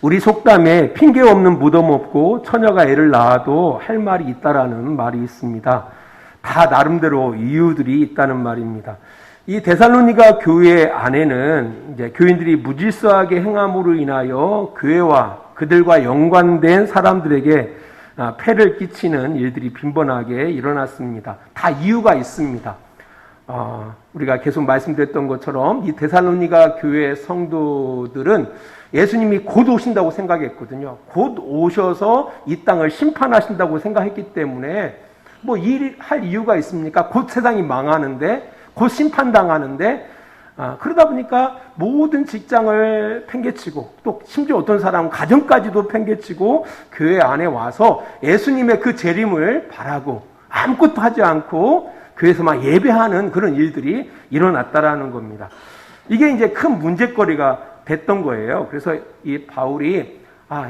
우리 속담에 핑계 없는 무덤 없고 처녀가 애를 낳아도 할 말이 있다라는 말이 있습니다. 다 나름대로 이유들이 있다는 말입니다. 이 데살로니가 교회 안에는 이제 교인들이 무질서하게 행함으로 인하여 교회와 그들과 연관된 사람들에게 폐를 끼치는 일들이 빈번하게 일어났습니다. 다 이유가 있습니다. 우리가 계속 말씀드렸던 것처럼 이 데살로니가 교회 성도들은 예수님이 곧 오신다고 생각했거든요. 곧 오셔서 이 땅을 심판하신다고 생각했기 때문에 뭐 할 이유가 있습니까? 곧 세상이 망하는데, 곧 심판당하는데, 그러다 보니까 모든 직장을 팽개치고 또 심지어 어떤 사람은 가정까지도 팽개치고 교회 안에 와서 예수님의 그 재림을 바라고 아무것도 하지 않고 교회에서만 예배하는 그런 일들이 일어났다라는 겁니다. 이게 이제 큰 문제거리가 됐던 거예요. 그래서 이 바울이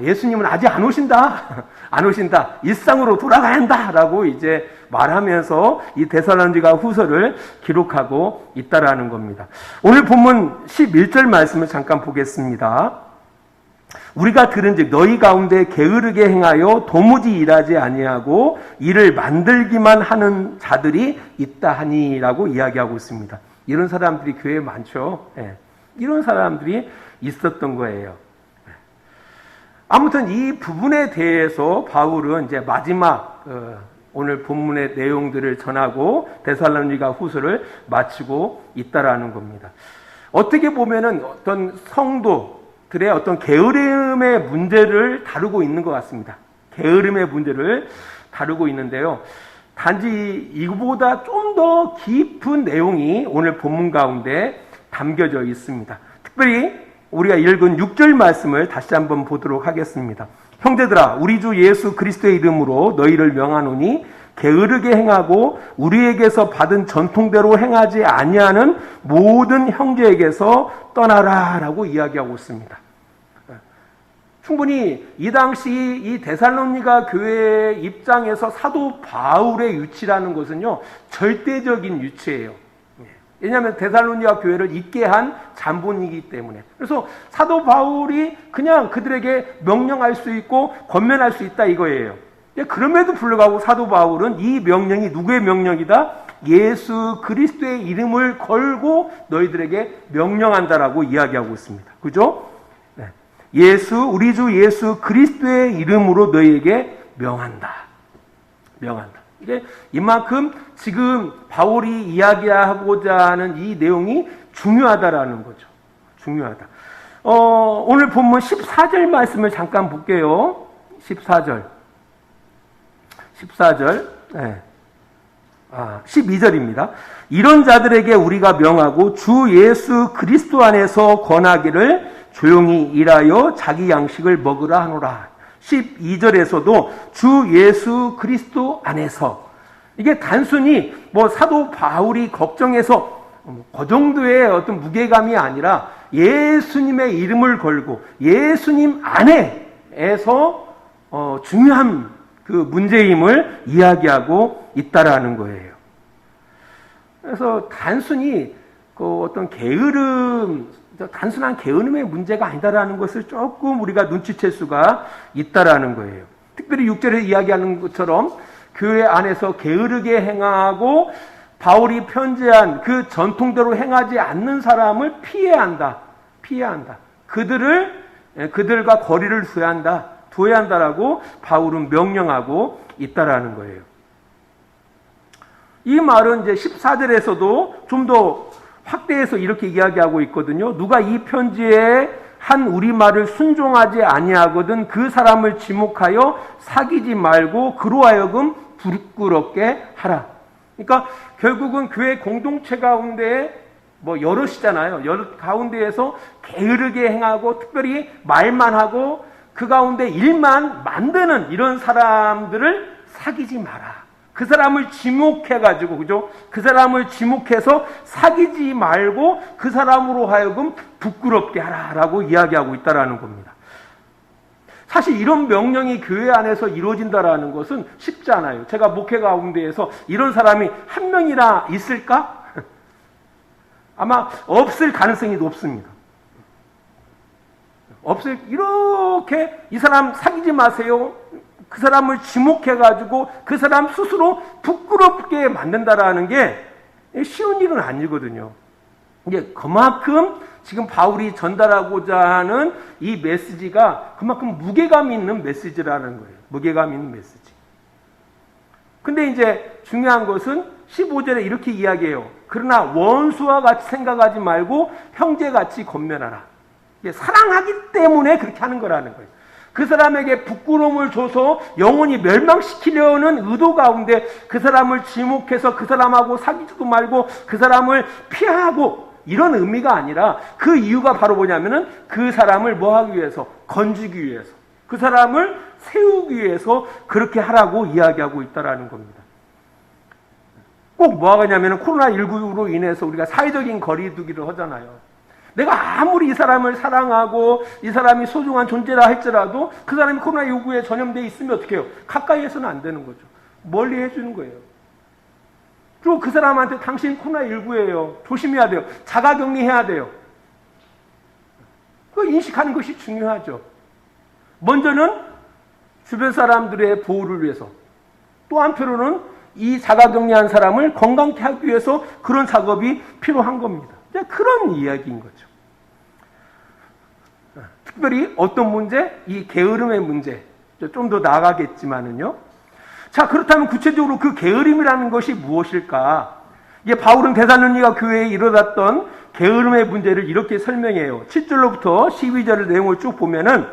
예수님은 아직 안 오신다. 안 오신다. 일상으로 돌아가야 한다라고 이제 말하면서 이 데살로니가 후서를 기록하고 있다라는 겁니다. 오늘 본문 11절 말씀을 잠깐 보겠습니다. 우리가 들은즉 너희 가운데 게으르게 행하여 도무지 일하지 아니하고 일을 만들기만 하는 자들이 있다 하니라고 이야기하고 있습니다. 이런 사람들이 교회에 많죠. 이런 사람들이 있었던 거예요. 아무튼 이 부분에 대해서 바울은 이제 마지막 오늘 본문의 내용들을 전하고 데살로니가 후서를 마치고 있다라는 겁니다. 어떻게 보면은 어떤 성도들의 어떤 게으름의 문제를 다루고 있는 것 같습니다. 게으름의 문제를 다루고 있는데요. 단지 이거보다 좀 더 깊은 내용이 오늘 본문 가운데 담겨져 있습니다. 특별히 우리가 읽은 6절 말씀을 다시 한번 보도록 하겠습니다. 형제들아, 우리 주 예수 그리스도의 이름으로 너희를 명하노니 게으르게 행하고 우리에게서 받은 전통대로 행하지 아니하는 모든 형제에게서 떠나라라고 이야기하고 있습니다. 충분히 이 당시 이 데살로니가 교회의 입장에서 사도 바울의 위치라는 것은요, 절대적인 위치예요. 왜냐하면 데살로니가 교회를 있게 한 잠본이기 때문에. 그래서 사도 바울이 그냥 그들에게 명령할 수 있고 권면할 수 있다 이거예요. 그럼에도 불구하고 사도 바울은 이 명령이 누구의 명령이다? 예수 그리스도의 이름을 걸고 너희들에게 명령한다라고 이야기하고 있습니다. 그죠? 우리 주 예수 그리스도의 이름으로 너희에게 명한다. 명한다. 이게 이만큼 지금 바울이 이야기하고자 하는 이 내용이 중요하다라는 거죠. 중요하다. 오늘 본문 14절 말씀을 잠깐 볼게요. 14절. 네. 12절입니다. 이런 자들에게 우리가 명하고 주 예수 그리스도 안에서 권하기를 조용히 일하여 자기 양식을 먹으라 하노라. 12절에서도 주 예수 그리스도 안에서, 이게 단순히 뭐 사도 바울이 걱정해서 그 정도의 어떤 무게감이 아니라 예수님의 이름을 걸고 예수님 안에서 중요한 그 문제임을 이야기하고 있다라는 거예요. 그래서 단순히 그 어떤 단순한 게으름의 문제가 아니다라는 것을 조금 우리가 눈치챌 수가 있다라는 거예요. 특별히 6절에 이야기하는 것처럼 교회 안에서 게으르게 행하고 바울이 편지한 그 전통대로 행하지 않는 사람을 피해야 한다. 그들과 거리를 둬야 한다라고 바울은 명령하고 있다라는 거예요. 이 말은 이제 14절에서도 좀 더 확대해서 이렇게 이야기하고 있거든요. 누가 이 편지에 한 우리말을 순종하지 아니하거든 그 사람을 지목하여 사귀지 말고 그로 하여금 부끄럽게 하라. 그러니까 결국은 교회 공동체 가운데 뭐 여럿이잖아요. 여럿 가운데에서 게으르게 행하고 특별히 말만 하고 그 가운데 일만 만드는 이런 사람들을 사귀지 마라. 그 사람을 지목해가지고, 그죠? 그 사람을 지목해서 사귀지 말고 그 사람으로 하여금 부끄럽게 하라라고 이야기하고 있다라는 겁니다. 사실 이런 명령이 교회 안에서 이루어진다라는 것은 쉽지 않아요. 제가 목회 가운데에서 이런 사람이 한 명이나 있을까? 아마 없을 가능성이 높습니다. 없어요. 이렇게 이 사람 사귀지 마세요. 그 사람을 지목해가지고 그 사람 스스로 부끄럽게 만든다라는 게 쉬운 일은 아니거든요. 이게 그만큼 지금 바울이 전달하고자 하는 이 메시지가 그만큼 무게감 있는 메시지라는 거예요. 무게감 있는 메시지. 근데 이제 중요한 것은 15절에 이렇게 이야기해요. 그러나 원수와 같이 생각하지 말고 형제같이 권면하라. 사랑하기 때문에 그렇게 하는 거라는 거예요. 그 사람에게 부끄러움을 줘서 영원히 멸망시키려는 의도 가운데 그 사람을 지목해서 그 사람하고 사귀지도 말고 그 사람을 피하고 이런 의미가 아니라 그 이유가 바로 뭐냐면은 그 사람을 뭐 하기 위해서? 건지기 위해서. 그 사람을 세우기 위해서 그렇게 하라고 이야기하고 있다라는 겁니다. 꼭 뭐 하냐면은 코로나19로 인해서 우리가 사회적인 거리두기를 하잖아요. 내가 아무리 이 사람을 사랑하고 이 사람이 소중한 존재라 할지라도 그 사람이 코로나19에 전염되어 있으면 어떻게 해요? 가까이에서는 안 되는 거죠. 멀리 해주는 거예요. 그리고 그 사람한테 당신 코로나19예요. 조심해야 돼요. 자가격리해야 돼요. 그거 인식하는 것이 중요하죠. 먼저는 주변 사람들의 보호를 위해서, 또 한편으로는 이 자가격리한 사람을 건강케 하기 위해서 그런 작업이 필요한 겁니다. 그런 이야기인 거죠. 특별히 어떤 문제? 이 게으름의 문제. 좀 더 나아가겠지만은요. 자, 그렇다면 구체적으로 그 게으름이라는 것이 무엇일까? 이게 바울은 데살로니가 교회에 일어났던 게으름의 문제를 이렇게 설명해요. 7절로부터 12절 내용을 쭉 보면은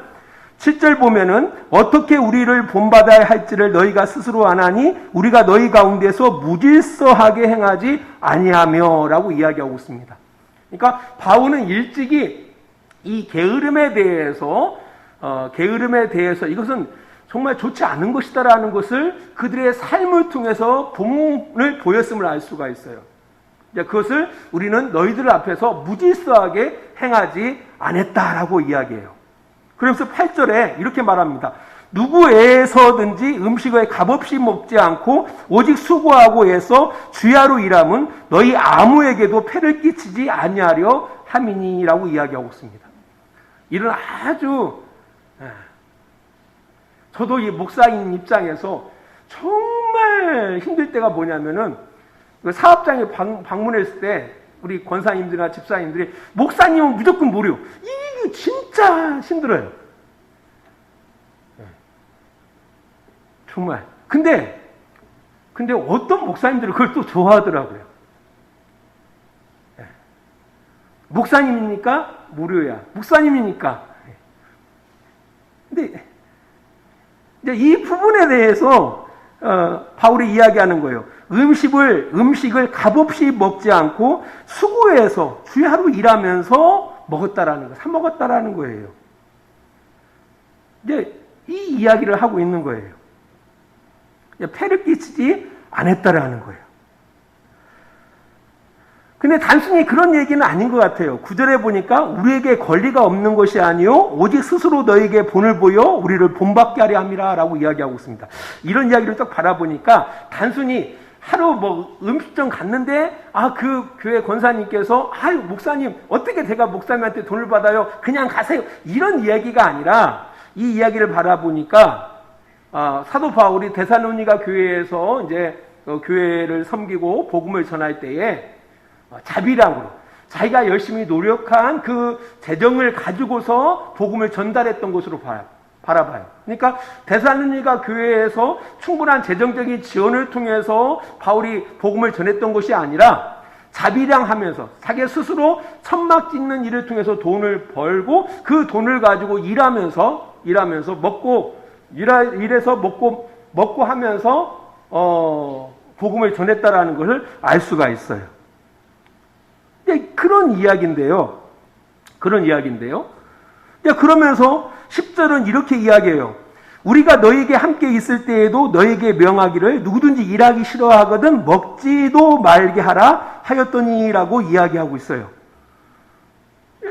7절 보면은 어떻게 우리를 본받아야 할지를 너희가 스스로 아나니 우리가 너희 가운데서 무질서하게 행하지 아니하며 라고 이야기하고 있습니다. 그러니까 바울은 일찍이 이 게으름에 대해서 이것은 정말 좋지 않은 것이다라는 것을 그들의 삶을 통해서 본문을 보였음을 알 수가 있어요. 그것을 우리는 너희들 앞에서 무질서하게 행하지 않았다라고 이야기해요. 그러면서 8절에 이렇게 말합니다. 누구에서든지 음식을 값없이 먹지 않고 오직 수고하고 애써 주야로 일함은 너희 아무에게도 폐를 끼치지 아니하려 함이니라고 이야기하고 있습니다. 이런 아주 저도 이 목사인 입장에서 정말 힘들 때가 뭐냐면은 사업장에 방문했을 때 우리 권사님들이나 집사님들이 목사님은 무조건 무료. 이게 진짜 힘들어요. 정말. 근데 어떤 목사님들은 그걸 또 좋아하더라고요. 목사님이니까 무료야. 목사님이니까. 근데 이제 이 부분에 대해서 바울이 이야기하는 거예요. 음식을 값없이 먹지 않고 수고해서 주야로 일하면서 먹었다라는 거, 사 먹었다라는 거예요. 이제 이 이야기를 하고 있는 거예요. 폐를 끼치지 않았다라는 거예요. 근데 단순히 그런 얘기는 아닌 것 같아요. 9절에 보니까 우리에게 권리가 없는 것이 아니요 오직 스스로 너에게 본을 보여 우리를 본받게 하려 함이라 라고 이야기하고 있습니다. 이런 이야기를 딱 바라보니까 단순히 하루 음식점 갔는데 그 교회 권사님께서 목사님 어떻게 제가 목사님한테 돈을 받아요? 그냥 가세요. 이런 이야기가 아니라 이 이야기를 바라보니까 사도 바울이 데살로니가 교회에서 이제 교회를 섬기고 복음을 전할 때에 자비량으로 자기가 열심히 노력한 그 재정을 가지고서 복음을 전달했던 것으로 바라봐요. 그러니까 데살로니가 교회에서 충분한 재정적인 지원을 통해서 바울이 복음을 전했던 것이 아니라 자비량하면서 자기 스스로 천막 짓는 일을 통해서 돈을 벌고 그 돈을 가지고 일해서 먹고 하면서 복음을 전했다라는 것을 알 수가 있어요. 그런 이야기인데요. 그러면서 10절은 이렇게 이야기해요. 우리가 너에게 함께 있을 때에도 너에게 명하기를 누구든지 일하기 싫어하거든 먹지도 말게 하라 하였더니라고 이야기하고 있어요.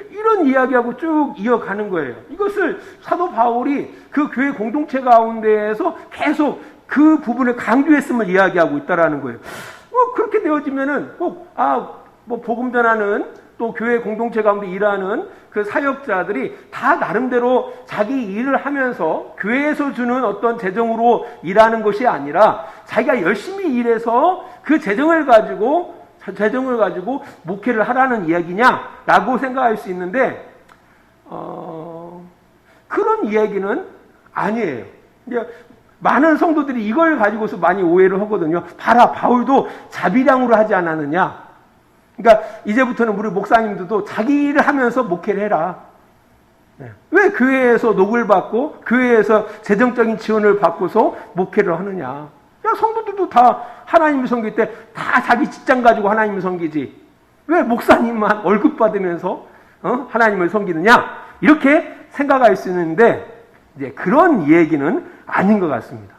이런 이야기하고 쭉 이어가는 거예요. 이것을 사도 바울이 그 교회 공동체 가운데에서 계속 그 부분을 강조했음을 이야기하고 있다라는 거예요. 그렇게 되어지면은 꼭 복음 전하는 또 교회 공동체 가운데 일하는 그 사역자들이 다 나름대로 자기 일을 하면서 교회에서 주는 어떤 재정으로 일하는 것이 아니라 자기가 열심히 일해서 그 재정을 가지고 목회를 하라는 이야기냐라고 생각할 수 있는데 그런 이야기는 아니에요. 많은 성도들이 이걸 가지고서 많이 오해를 하거든요. 봐라, 바울도 자비량으로 하지 않았느냐. 그러니까 이제부터는 우리 목사님들도 자기 일을 하면서 목회를 해라. 왜 교회에서 녹을 받고 교회에서 재정적인 지원을 받고서 목회를 하느냐. 야, 성도들도 다 하나님을 섬길 때 다 자기 직장 가지고 하나님을 섬기지. 왜 목사님만 월급 받으면서 하나님을 섬기느냐. 이렇게 생각할 수 있는데 이제 그런 얘기는 아닌 것 같습니다.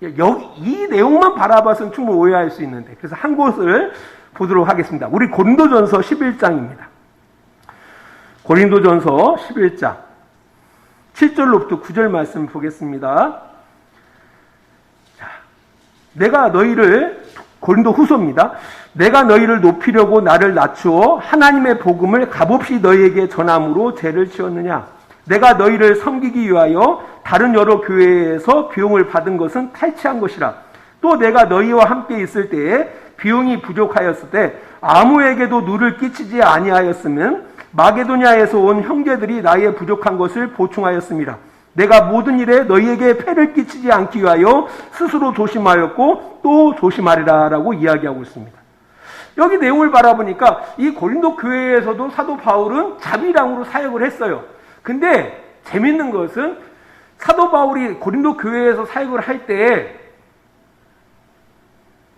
이 내용만 바라봐서는 충분히 오해할 수 있는데, 그래서 한 곳을 보도록 하겠습니다. 우리 고린도전서 11장입니다. 고린도전서 11장 7절로부터 9절 말씀 보겠습니다. 자, 내가 너희를, 고린도 후서입니다. 내가 너희를 높이려고 나를 낮추어 하나님의 복음을 값없이 너희에게 전함으로 죄를 지었느냐. 내가 너희를 섬기기 위하여 다른 여러 교회에서 비용을 받은 것은 탈취한 것이라. 또 내가 너희와 함께 있을 때에 비용이 부족하였을 때 아무에게도 누를 끼치지 아니하였으면 마게도냐에서 온 형제들이 나의 부족한 것을 보충하였습니다. 내가 모든 일에 너희에게 폐를 끼치지 않기 위하여 스스로 조심하였고 또 조심하리라 라고 이야기하고 있습니다. 여기 내용을 바라보니까 이 고린도 교회에서도 사도 바울은 자비량으로 사역을 했어요. 근데 재밌는 것은 사도 바울이 고린도 교회에서 사역을 할 때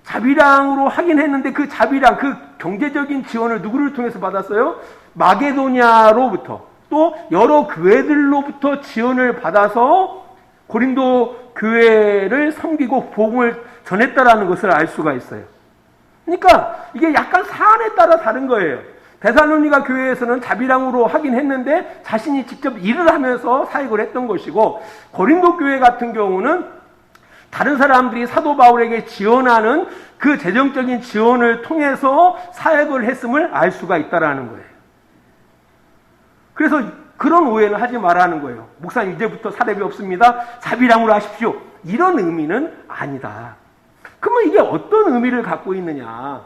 자비량으로 하긴 했는데 그 자비량, 그 경제적인 지원을 누구를 통해서 받았어요? 마게도냐로부터, 또 여러 교회들로부터 지원을 받아서 고린도 교회를 섬기고 복음을 전했다라는 것을 알 수가 있어요. 그러니까 이게 약간 사안에 따라 다른 거예요. 데살로니가 교회에서는 자비량으로 하긴 했는데 자신이 직접 일을 하면서 사역을 했던 것이고, 고린도 교회 같은 경우는 다른 사람들이 사도 바울에게 지원하는 그 재정적인 지원을 통해서 사역을 했음을 알 수가 있다라는 거예요. 그래서 그런 오해를 하지 말라는 거예요. 목사님 이제부터 사례비 없습니다. 자비량으로 하십시오. 이런 의미는 아니다. 그러면 이게 어떤 의미를 갖고 있느냐.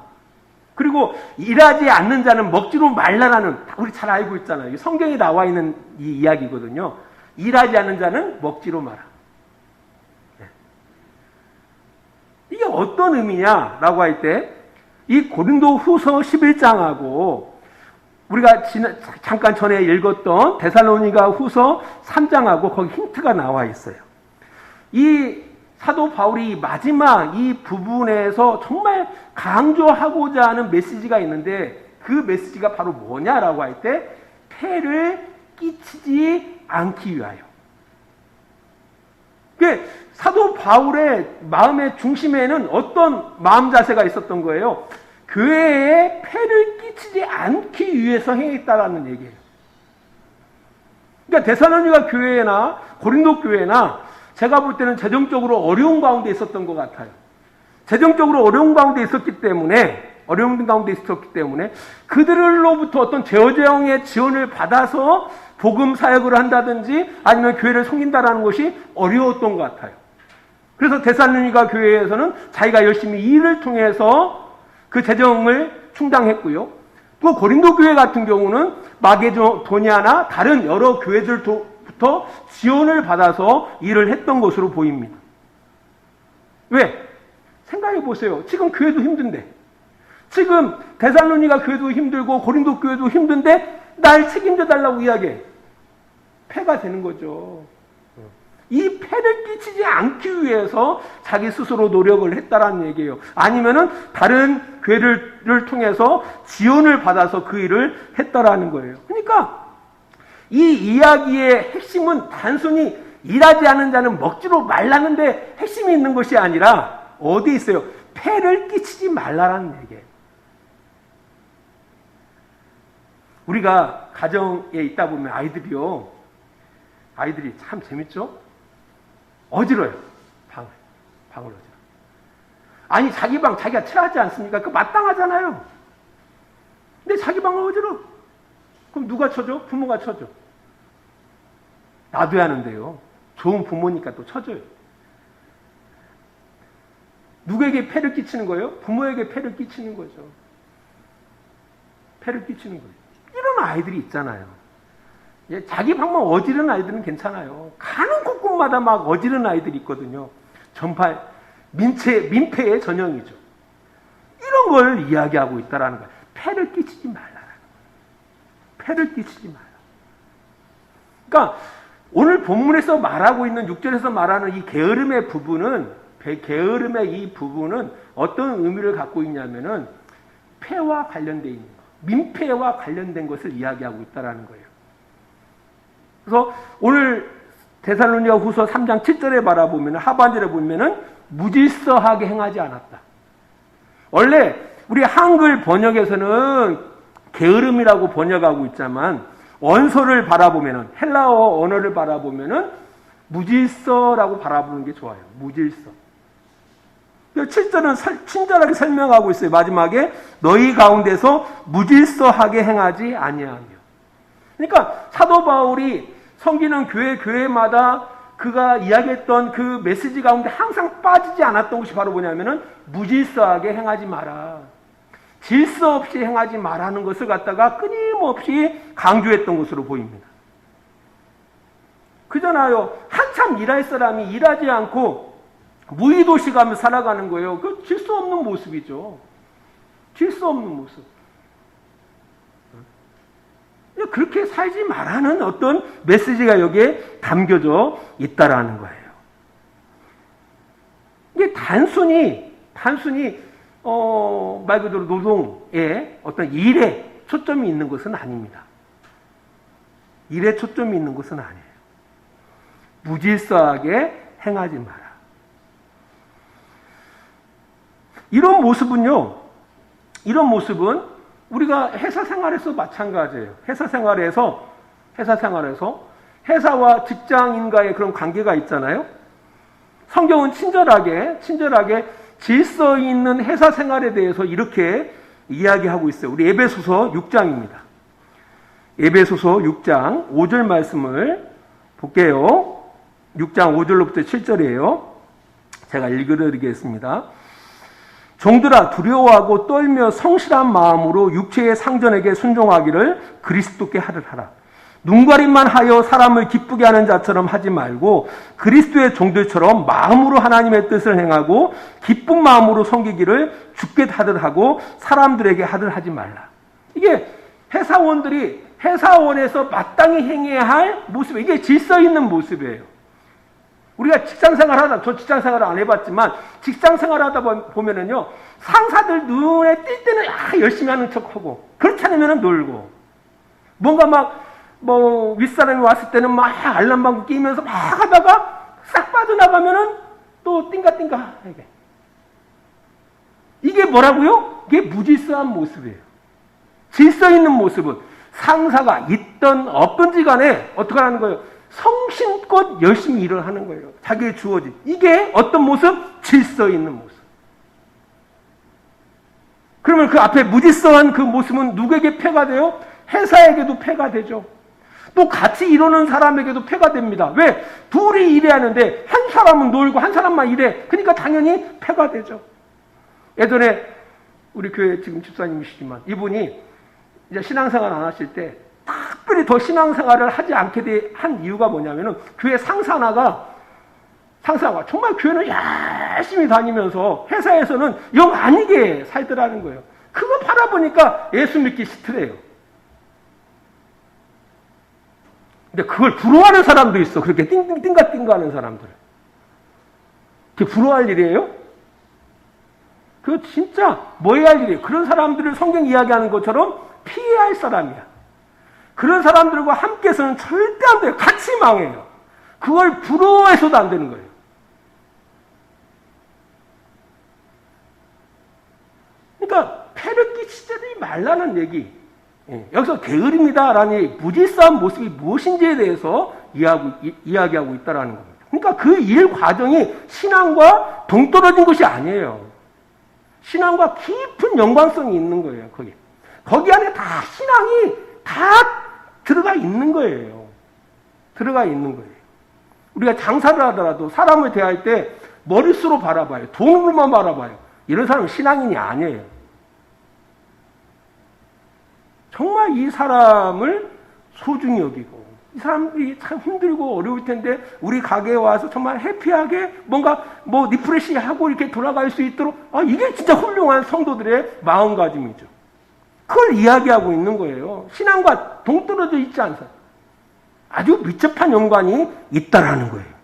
그리고 일하지 않는 자는 먹지로 말라라는, 우리 잘 알고 있잖아요. 성경에 나와 있는 이 이야기거든요. 일하지 않는 자는 먹지로 마라. 이게 어떤 의미냐라고 할 때 이 고린도 후서 11장하고 우리가 잠깐 전에 읽었던 데살로니가 후서 3장하고 거기 힌트가 나와 있어요. 이 사도 바울이 마지막 이 부분에서 정말 강조하고자 하는 메시지가 있는데 그 메시지가 바로 뭐냐라고 할 때 폐를 끼치지 않기 위하여. 사도 바울의 마음의 중심에는 어떤 마음 자세가 있었던 거예요? 교회에 폐를 끼치지 않기 위해서 행했다라는 얘기예요. 그러니까 데살로니가 교회나 고린도 교회나 제가 볼 때는 재정적으로 어려운 가운데 있었던 것 같아요. 재정적으로 어려운 가운데 있었기 때문에 그들로부터 어떤 재정의 지원을 받아서 복음 사역을 한다든지 아니면 교회를 섬긴다라는 것이 어려웠던 것 같아요. 그래서 데살로니가 교회에서는 자기가 열심히 일을 통해서 그 재정을 충당했고요. 또 고린도 교회 같은 경우는 마게도냐나 다른 여러 교회들부터 지원을 받아서 일을 했던 것으로 보입니다. 왜? 생각해 보세요. 지금 교회도 힘든데, 지금 데살로니가 교회도 힘들고 고린도 교회도 힘든데 날 책임져 달라고 이야기해. 폐가 되는 거죠. 이 폐를 끼치지 않기 위해서 자기 스스로 노력을 했다라는 얘기예요. 아니면은 다른 교회를 통해서 지원을 받아서 그 일을 했다라는 거예요. 그러니까 이 이야기의 핵심은 단순히 일하지 않은 자는 먹지로 말라는데 핵심이 있는 것이 아니라 어디 있어요? 폐를 끼치지 말라라는 얘기예요. 우리가 가정에 있다 보면 아이들이 참 재밌죠? 어지러요. 방을 어지러. 아니 자기 방 자기가 칠하지 않습니까? 그 마땅하잖아요. 근데 자기 방을 어지러. 그럼 누가 쳐줘? 부모가 쳐줘. 놔둬야 하는데요. 좋은 부모니까 또 쳐줘요. 누구에게 폐를 끼치는 거예요? 부모에게 폐를 끼치는 거죠. 폐를 끼치는 거예요. 이런 아이들이 있잖아요. 자기 방만 어지른 아이들은 괜찮아요. 가는 곳곳마다 막 어지른 아이들이 있거든요. 전파, 민폐의 전형이죠. 이런 걸 이야기하고 있다라는 거예요. 폐를 끼치지 말라라는 거예요. 폐를 끼치지 말라. 그러니까 오늘 본문에서 말하고 있는 6절에서 말하는 이 게으름의 부분은 이 부분은 어떤 의미를 갖고 있냐면은 폐와 관련되어 있는 것, 민폐와 관련된 것을 이야기하고 있다라는 거예요. 그래서 오늘 데살로니가 후서 3장 7절에 바라보면 하반절에 보면은 무질서하게 행하지 않았다. 원래 우리 한글 번역에서는 게으름이라고 번역하고 있지만 원서를 바라보면은 헬라어 언어를 바라보면은 무질서라고 바라보는 게 좋아요. 무질서. 7절은 친절하게 설명하고 있어요. 마지막에 너희 가운데서 무질서하게 행하지 아니하며. 그러니까 사도 바울이 섬기는 교회마다 그가 이야기했던 그 메시지 가운데 항상 빠지지 않았던 것이 바로 뭐냐면은 무질서하게 행하지 마라. 질서 없이 행하지 말라는 것을 갖다가 끊임없이 강조했던 것으로 보입니다. 그잖아요. 한참 일할 사람이 일하지 않고 무의도식하며 살아가는 거예요. 그 질서 없는 모습이죠. 질서 없는 모습. 그렇게 살지 말라는 어떤 메시지가 여기에 담겨져 있다라는 거예요. 이게 단순히 말 그대로 노동에 어떤 일에 초점이 있는 것은 아닙니다. 일에 초점이 있는 것은 아니에요. 무질서하게 행하지 마라. 이런 모습은 우리가 회사 생활에서 마찬가지예요. 회사 생활에서 회사와 직장인과의 그런 관계가 있잖아요. 성경은 친절하게 질서 있는 회사 생활에 대해서 이렇게 이야기하고 있어요. 우리 에베소서 6장입니다. 에베소서 6장 5절 말씀을 볼게요. 6장 5절로부터 7절이에요. 제가 읽어드리겠습니다. 종들아 두려워하고 떨며 성실한 마음으로 육체의 상전에게 순종하기를 그리스도께 하라. 눈가림만 하여 사람을 기쁘게 하는 자처럼 하지 말고 그리스도의 종들처럼 마음으로 하나님의 뜻을 행하고 기쁜 마음으로 섬기기를 주께 하듯 하고 사람들에게 하듯 하지 말라. 이게 회사원들이 회사원에서 마땅히 행해야 할 모습, 이게 질서 있는 모습이에요. 우리가 저 직장생활을 안 해봤지만 직장생활을 하다 보면은요, 상사들 눈에 띌 때는 열심히 하는 척하고 그렇지 않으면 놀고, 뭔가 윗사람이 왔을 때는 막 알람방구 끼면서 막 하다가 싹 빠져나가면은 또 띵가띵가 하게. 이게 뭐라고요? 이게 무질서한 모습이에요. 질서 있는 모습은 상사가 있던 없던지 간에 어떻게 하는 거예요? 성심껏 열심히 일을 하는 거예요. 자기의 주어진. 이게 어떤 모습? 질서 있는 모습. 그러면 그 앞에 무질서한 그 모습은 누구에게 폐가 돼요? 회사에게도 폐가 되죠. 또 같이 이루는 사람에게도 폐가 됩니다. 왜? 둘이 일해야 하는데 한 사람은 놀고 한 사람만 일해. 그러니까 당연히 폐가 되죠. 예전에 우리 교회 지금 집사님이시지만 이분이 이제 신앙생활 안 하실 때 특별히 더 신앙생활을 하지 않게 한 이유가 뭐냐면은 교회 상사가 정말 교회를 열심히 다니면서 회사에서는 영 아니게 살더라는 거예요. 그거 바라보니까 예수 믿기 싫더래요. 근데 그걸 부러워하는 사람도 있어. 그렇게 띵가띵가 하는 사람들. 그게 부러워할 일이에요? 그거 진짜 뭐해야 할 일이에요. 그런 사람들을 성경 이야기하는 것처럼 피해야 할 사람이야. 그런 사람들과 함께서는 절대 안 돼요. 같이 망해요. 그걸 부러워해서도 안 되는 거예요. 그러니까 폐를 끼치지 말라는 얘기. 여기서 게으름이다라는 무질서한 모습이 무엇인지에 대해서 이야기하고 있다는 겁니다. 그러니까 그 일 과정이 신앙과 동떨어진 것이 아니에요. 신앙과 깊은 연관성이 있는 거예요. 거기. 거기 안에 다 신앙이 다 들어가 있는 거예요. 들어가 있는 거예요. 우리가 장사를 하더라도 사람을 대할 때 머릿수로 바라봐요. 돈으로만 바라봐요. 이런 사람은 신앙인이 아니에요. 정말 이 사람을 소중히 여기고, 이 사람들이 참 힘들고 어려울 텐데 우리 가게에 와서 정말 해피하게 뭔가 리프레시하고 이렇게 돌아갈 수 있도록, 이게 진짜 훌륭한 성도들의 마음가짐이죠. 그걸 이야기하고 있는 거예요. 신앙과 동떨어져 있지 않아요. 아주 밀접한 연관이 있다라는 거예요.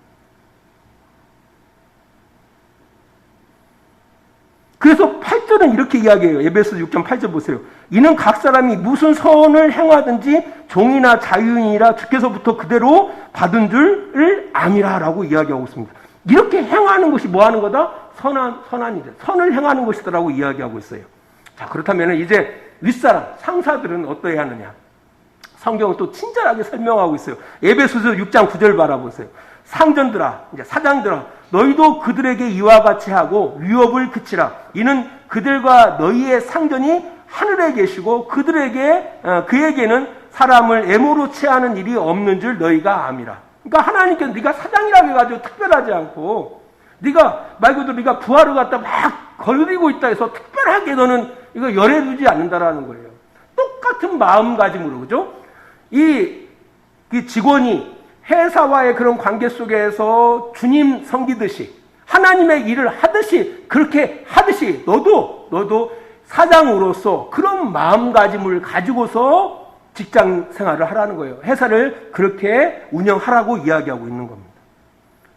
그래서 8절은 이렇게 이야기해요. 에베소 6장 8절 보세요. 이는 각 사람이 무슨 선을 행하든지 종이나 자유인이라 주께서부터 그대로 받은 줄을 암이라 라고 이야기하고 있습니다. 이렇게 행하는 것이 뭐 하는 거다? 선한 일이다. 선을 행하는 것이다라고 이야기하고 있어요. 자, 그렇다면 이제 윗사람, 상사들은 어떠해야 하느냐? 성경은 또 친절하게 설명하고 있어요. 에베소서 6장 9절 바라보세요. 상전들아, 이제 사장들아, 너희도 그들에게 이와 같이 하고 위협을 그치라. 이는 그들과 너희의 상전이 하늘에 계시고 그에게는 사람을 애모로 취하는 일이 없는 줄 너희가 암이라. 그러니까 하나님께서 네가 사장이라고 해가지고 특별하지 않고, 말 그대로 네가 부하를 갖다 막 거느리고 있다 해서 특별하게 너는 이거 열애두지 않는다라는 거예요. 똑같은 마음가짐으로, 그죠? 이 직원이 회사와의 그런 관계 속에서 주님 섬기듯이 하나님의 일을 하듯이, 그렇게 하듯이 너도 사장으로서 그런 마음가짐을 가지고서 직장 생활을 하라는 거예요. 회사를 그렇게 운영하라고 이야기하고 있는 겁니다.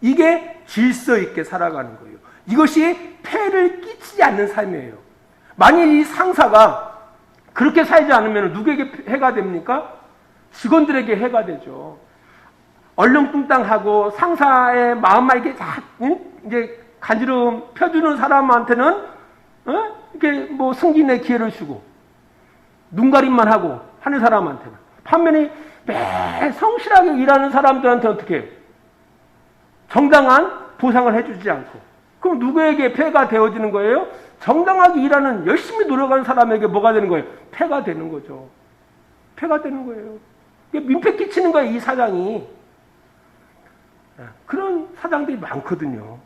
이게 질서 있게 살아가는 거예요. 이것이 폐를 끼치지 않는 삶이에요. 만일 이 상사가 그렇게 살지 않으면 누구에게 해가 됩니까? 직원들에게 해가 되죠. 얼렁뚱땅하고 상사의 마음만 이렇게 이제 간지럼 펴주는 사람한테는 이렇게 승진의 기회를 주고 눈가림만 하고 하는 사람한테는, 반면에 매 성실하게 일하는 사람들한테 어떻게 해요? 정당한 보상을 해주지 않고, 그럼 누구에게 폐가 되어지는 거예요? 정당하게 일하는, 열심히 노력하는 사람에게 뭐가 되는 거예요? 폐가 되는 거죠. 폐가 되는 거예요. 민폐 끼치는 거예요, 이 사장이. 그런 사장들이 많거든요.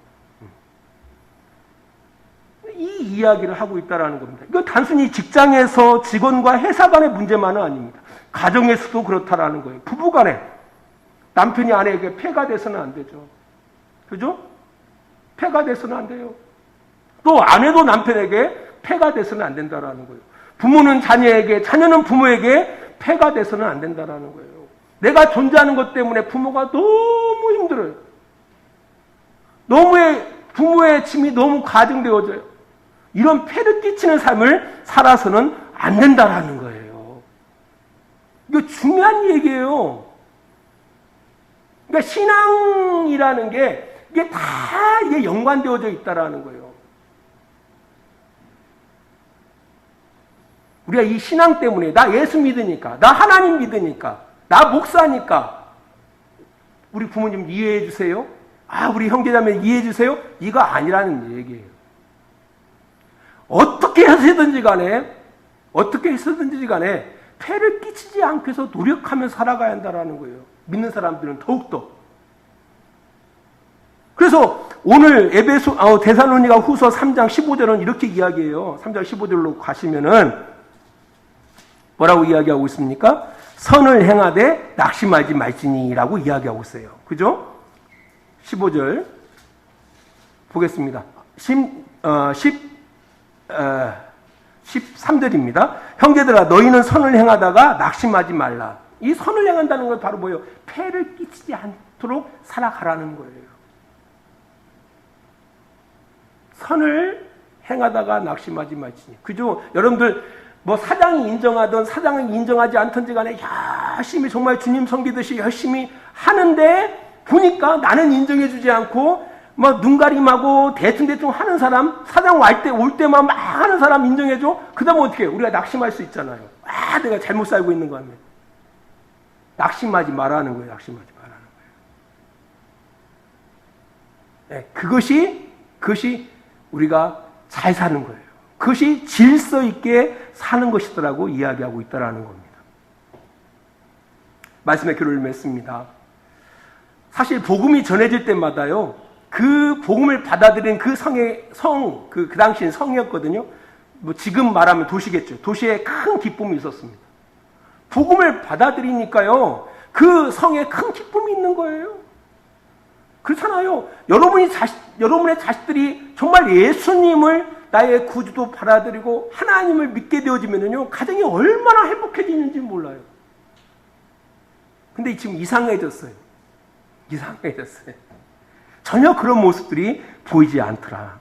이 이야기를 하고 있다는 겁니다. 이거 단순히 직장에서 직원과 회사 간의 문제만은 아닙니다. 가정에서도 그렇다라는 거예요. 부부 간에 남편이 아내에게 폐가 돼서는 안 되죠. 그죠? 폐가 돼서는 안 돼요. 또 아내도 남편에게 폐가 돼서는 안 된다라는 거예요. 부모는 자녀에게, 자녀는 부모에게 폐가 돼서는 안 된다라는 거예요. 내가 존재하는 것 때문에 부모가 너무 힘들어요. 부모의 짐이 너무 가중되어져요. 이런 폐를 끼치는 삶을 살아서는 안 된다라는 거예요. 이거 중요한 얘기예요. 그러니까 신앙이라는 게 이게 다 연관되어져 있다라는 거예요. 우리가 이 신앙 때문에 나 예수 믿으니까, 나 하나님 믿으니까, 나 목사니까 우리 부모님 이해해 주세요. 우리 형제자매 이해해 주세요. 이거 아니라는 얘기예요. 어떻게 해서든지 간에 폐를 끼치지 않고 해서 노력하며 살아가야 한다는 거예요. 믿는 사람들은 더욱더. 그래서 오늘 데살로니가 후서 3장 15절은 이렇게 이야기해요. 3장 15절로 가시면은 뭐라고 이야기하고 있습니까? 선을 행하되 낙심하지 말지니라고 이야기하고 있어요. 그죠? 15절 보겠습니다. 13절입니다. 형제들아, 너희는 선을 행하다가 낙심하지 말라. 이 선을 행한다는 건 바로 뭐예요? 폐를 끼치지 않도록 살아가라는 거예요. 선을 행하다가 낙심하지 말지니. 그죠? 여러분들 사장이 인정하든 사장이 인정하지 않든지 간에 열심히 정말 주님 섬기듯이 열심히 하는데 보니까 나는 인정해주지 않고 눈가림하고 대충 하는 사람, 사장 올 때만 막 하는 사람 인정해줘? 그 다음에 어떻게 해요? 우리가 낙심할 수 있잖아요. 내가 잘못 살고 있는 거 아니에요. 낙심하지 말라는 거예요. 낙심하지 말라는 거예요. 네, 그것이 우리가 잘 사는 거예요. 그것이 질서 있게 사는 것이더라고 이야기하고 있다라는 겁니다. 말씀의 교를 맺습니다. 사실 복음이 전해질 때마다요, 그 복음을 받아들인 그 그 당시엔 성이었거든요. 뭐 지금 말하면 도시겠죠. 도시에 큰 기쁨이 있었습니다. 복음을 받아들이니까요, 그 성에 큰 기쁨이 있는 거예요. 그렇잖아요. 여러분의 자식들이 정말 예수님을 나의 구주도 받아들이고 하나님을 믿게 되어지면요, 가정이 얼마나 행복해지는지 몰라요. 근데 지금 이상해졌어요. 전혀 그런 모습들이 보이지 않더라.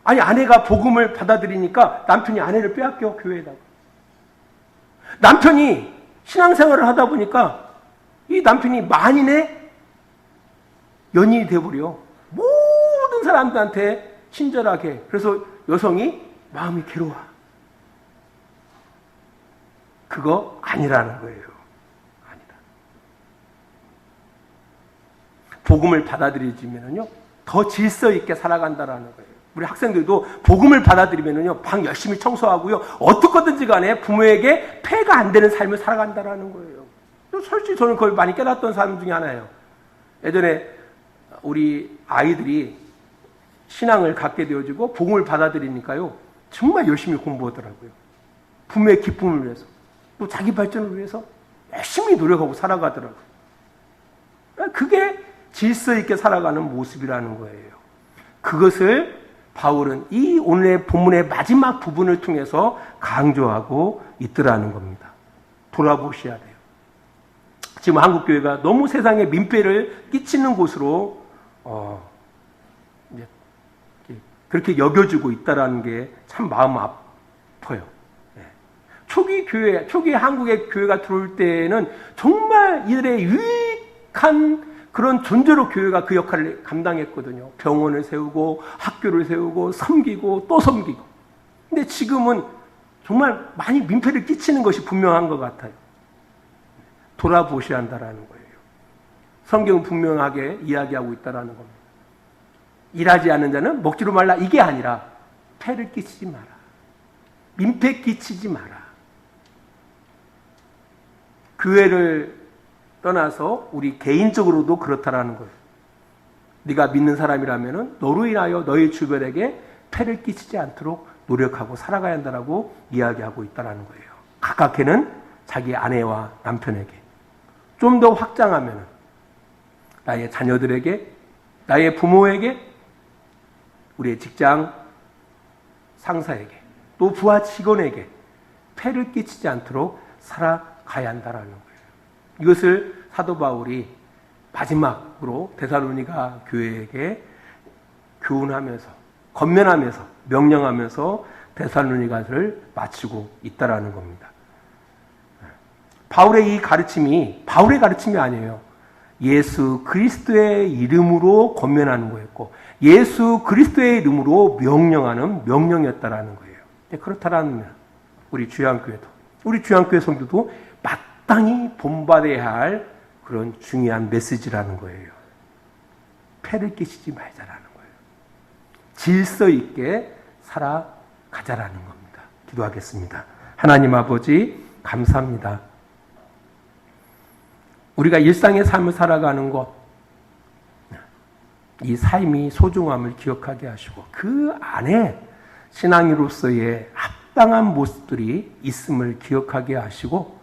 아니, 아내가 복음을 받아들이니까 남편이 아내를 빼앗겨, 교회에다가. 남편이 신앙생활을 하다 보니까 이 남편이 만인의 연인이 되어버려. 모든 사람들한테 친절하게. 그래서 여성이 마음이 괴로워. 그거 아니라는 거예요. 아니다. 복음을 받아들이지면요, 더 질서 있게 살아간다라는 거예요. 우리 학생들도 복음을 받아들이면요, 방 열심히 청소하고요, 어떻게든지 간에 부모에게 폐가 안 되는 삶을 살아간다라는 거예요. 솔직히 저는 그걸 많이 깨닫던 사람 중에 하나예요. 예전에 우리 아이들이 신앙을 갖게 되어지고 복음을 받아들이니까요, 정말 열심히 공부하더라고요. 부모의 기쁨을 위해서, 또 자기 발전을 위해서 열심히 노력하고 살아가더라고요. 그게 질서 있게 살아가는 모습이라는 거예요. 그것을 바울은 이 오늘의 본문의 마지막 부분을 통해서 강조하고 있더라는 겁니다. 돌아보셔야 돼요. 지금 한국교회가 너무 세상에 민폐를 끼치는 곳으로 이제 그렇게 여겨지고 있다는 게 참 마음 아파요. 초기 한국의 교회가 들어올 때는 정말 이들의 유익한 그런 존재로 교회가 그 역할을 감당했거든요. 병원을 세우고 학교를 세우고 섬기고 또 섬기고. 근데 지금은 정말 많이 민폐를 끼치는 것이 분명한 것 같아요. 돌아보셔야 한다라는 거예요. 성경은 분명하게 이야기하고 있다라는 겁니다. 일하지 않는 자는 먹지로 말라, 이게 아니라 폐를 끼치지 마라. 민폐 끼치지 마라. 교회를 떠나서 우리 개인적으로도 그렇다라는 거예요. 네가 믿는 사람이라면 너로 인하여 너희 주변에게 폐를 끼치지 않도록 노력하고 살아가야 한다라고 이야기하고 있다라는 거예요. 가깝게는 자기 아내와 남편에게, 좀 더 확장하면 나의 자녀들에게, 나의 부모에게, 우리의 직장 상사에게, 또 부하 직원에게 폐를 끼치지 않도록 살아가야 한다라는 거예요. 이것을 사도 바울이 마지막으로 데살로니가 교회에게 교훈하면서, 권면하면서, 명령하면서 데살로니가를 마치고 있다라는 겁니다. 바울의 이 가르침이 바울의 가르침이 아니에요. 예수 그리스도의 이름으로 권면하는 거였고, 예수 그리스도의 이름으로 명령하는 명령이었다라는 거예요. 그렇다면 우리 주양교회 성도도 마땅히 본받아야 할 그런 중요한 메시지라는 거예요. 폐를 끼치지 말자라는 거예요. 질서 있게 살아가자라는 겁니다. 기도하겠습니다. 하나님 아버지, 감사합니다. 우리가 일상의 삶을 살아가는 것, 이 삶이 소중함을 기억하게 하시고 그 안에 신앙인으로서의 합당한 모습들이 있음을 기억하게 하시고,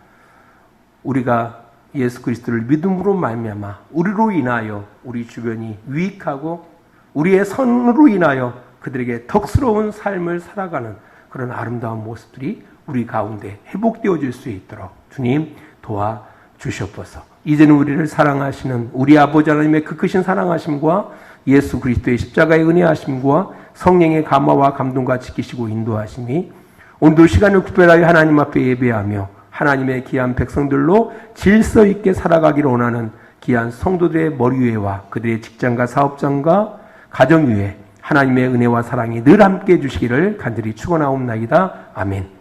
우리가 예수 그리스도를 믿음으로 말미암아 우리로 인하여 우리 주변이 유익하고 우리의 선으로 인하여 그들에게 덕스러운 삶을 살아가는 그런 아름다운 모습들이 우리 가운데 회복되어질 수 있도록 주님 도와주시옵소서. 이제는 우리를 사랑하시는 우리 아버지 하나님의 그 크신 사랑하심과 예수 그리스도의 십자가의 은혜하심과 성령의 감화와 감동과 지키시고 인도하심이 오늘도 시간을 구별하여 하나님 앞에 예배하며 하나님의 귀한 백성들로 질서 있게 살아가기를 원하는 귀한 성도들의 머리 위에와 그들의 직장과 사업장과 가정 위에 하나님의 은혜와 사랑이 늘 함께 해주시기를 간절히 축원하옵나이다. 아멘.